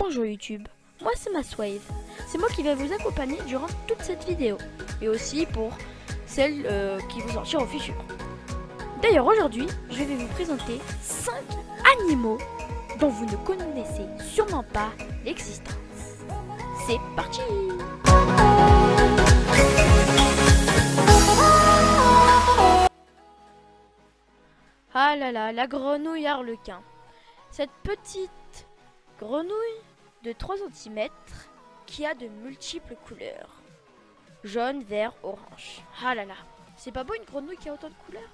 Bonjour YouTube, moi c'est Masswave. C'est moi qui vais vous accompagner durant toute cette vidéo, et aussi pour celle qui vous sortir au futur. D'ailleurs aujourd'hui, je vais vous présenter 5 animaux dont vous ne connaissez sûrement pas l'existence. C'est parti! Ah là là, la grenouille arlequin. Cette petite grenouille de 3 cm qui a de multiples couleurs. Jaune, vert, orange. Ah là là, c'est pas beau une grenouille qui a autant de couleurs?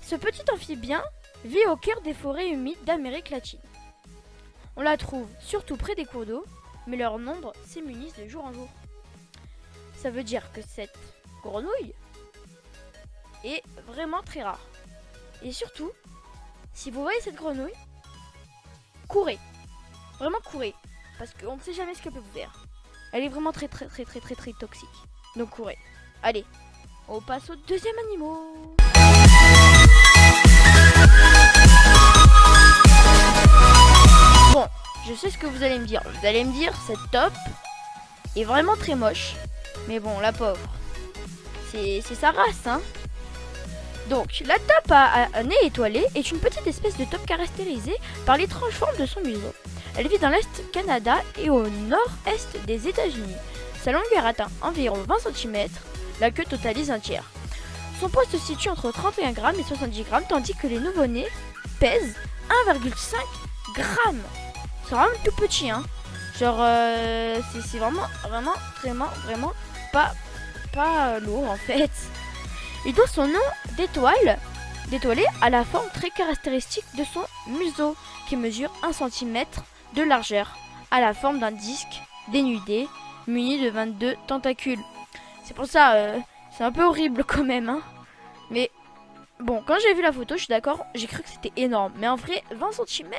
Ce petit amphibien vit au cœur des forêts humides d'Amérique latine. On la trouve surtout près des cours d'eau, mais leur nombre s'immunise de jour en jour. Ça veut dire que cette grenouille est vraiment très rare. Et surtout, si vous voyez cette grenouille, courez. Vraiment courez. Parce qu'on ne sait jamais ce qu'elle peut vous faire. Elle est vraiment très toxique. Donc courez. Allez, on passe au deuxième animal. Bon, je sais ce que vous allez me dire. Vous allez me dire, cette taupe est vraiment très moche. Mais bon, la pauvre, c'est sa race, hein. Donc, la taupe à nez étoilé est une petite espèce de taupe caractérisée par l'étrange forme de son museau. Elle vit dans l'Est Canada et au nord-est des États-Unis. Sa longueur atteint environ 20 cm, la queue totalise un tiers. Son poids se situe entre 31 g et 70 g, tandis que les nouveau-nés pèsent 1,5 g. C'est vraiment tout petit, hein. Genre, c'est vraiment pas lourd en fait. Il doit son nom d'étoilé à la forme très caractéristique de son museau, qui mesure 1 cm de largeur, à la forme d'un disque dénudé, muni de 22 tentacules. C'est pour ça, c'est un peu horrible quand même, hein. Mais bon, quand j'ai vu la photo, je suis d'accord, j'ai cru que c'était énorme. Mais en vrai, 20 cm,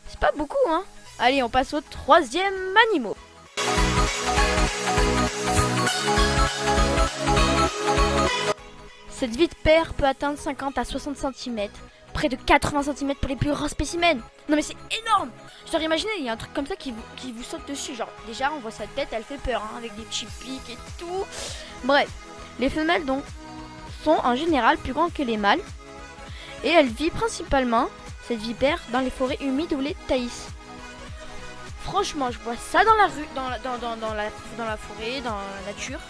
c'est pas beaucoup, hein. Allez, on passe au troisième animal. Cette vipère peut atteindre 50 à 60 cm, près de 80 cm pour les plus grands spécimens. Non mais c'est énorme. Je dois imaginer, il y a un truc comme ça qui vous saute dessus. Genre, déjà, on voit sa tête, elle fait peur, hein, avec des petits pics et tout. Bref, les femelles donc sont en général plus grandes que les mâles. Et elle vit principalement, cette vipère, dans les forêts humides ou les taïs. Franchement, je vois ça dans la rue, dans la forêt, dans la nature.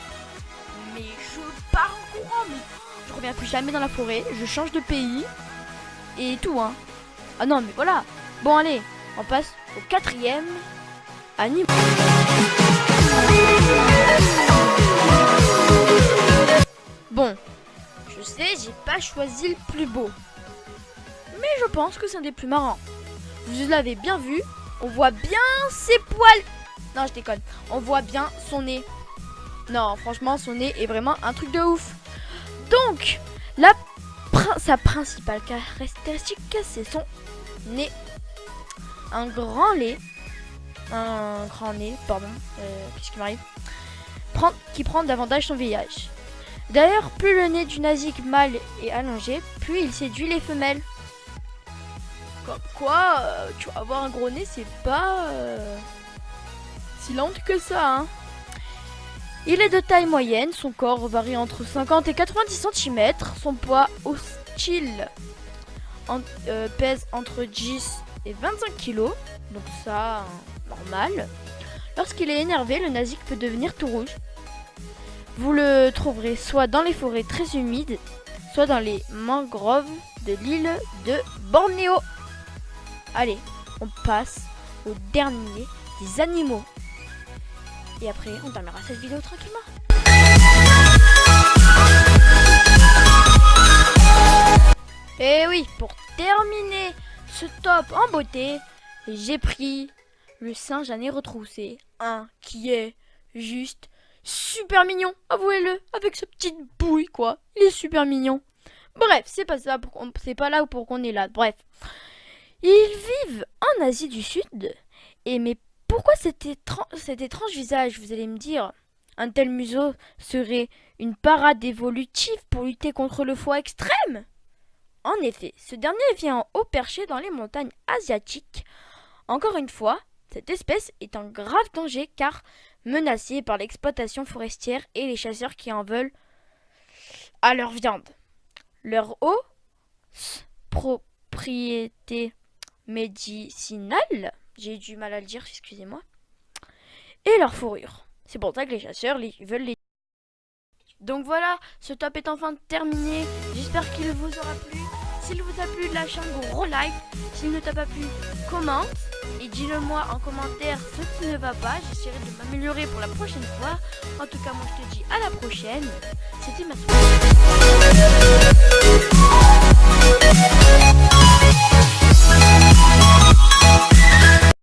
Mais je pars en courant, mais je reviens plus jamais dans la forêt, je change de pays et tout, hein. Ah non, mais voilà. Bon, allez, on passe au quatrième animal. Bon, je sais, j'ai pas choisi le plus beau, mais je pense que c'est un des plus marrants. Vous l'avez bien vu, on voit bien ses poils. Non, je déconne, on voit bien son nez. Non, franchement, son nez est vraiment un truc de ouf. Donc, sa principale caractéristique, c'est son nez. Un grand nez, pardon, qu'est-ce qui m'arrive, qui prend davantage son visage. D'ailleurs, plus le nez du nasique mâle est allongé, plus il séduit les femelles. Comme quoi, tu vas avoir un gros nez, c'est pas si lent que ça, hein. Il est de taille moyenne, son corps varie entre 50 et 90 cm, son poids oscille, pèse entre 10 et 25 kg, donc ça, normal. Lorsqu'il est énervé, le nasique peut devenir tout rouge. Vous le trouverez soit dans les forêts très humides, soit dans les mangroves de l'île de Bornéo. Allez, on passe au dernier des animaux. Et après, on terminera cette vidéo tranquillement. Et oui, pour terminer ce top en beauté, j'ai pris le singe à nez retroussé. Un qui est juste super mignon, avouez-le, avec sa petite bouille, quoi. Il est super mignon. Bref, c'est pas là pour qu'on est là. Bref, ils vivent en Asie du Sud. Et mais pourquoi cet étrange visage, vous allez me dire? Un tel museau serait une parade évolutive pour lutter contre le froid extrême? En effet, ce dernier vit en haut perché dans les montagnes asiatiques. Encore une fois, cette espèce est en grave danger car menacée par l'exploitation forestière et les chasseurs qui en veulent à leur viande. Leur os, propriété médicinale, j'ai du mal à le dire, excusez-moi, et leur fourrure. C'est pour ça que les chasseurs veulent les... Donc voilà, ce top est enfin terminé. J'espère qu'il vous aura plu. S'il vous a plu, lâchez un gros like. S'il ne t'a pas plu, commente. Et dis-le moi en commentaire ce qui ne va pas. J'essaierai de m'améliorer pour la prochaine fois. En tout cas, moi je te dis à la prochaine. C'était ma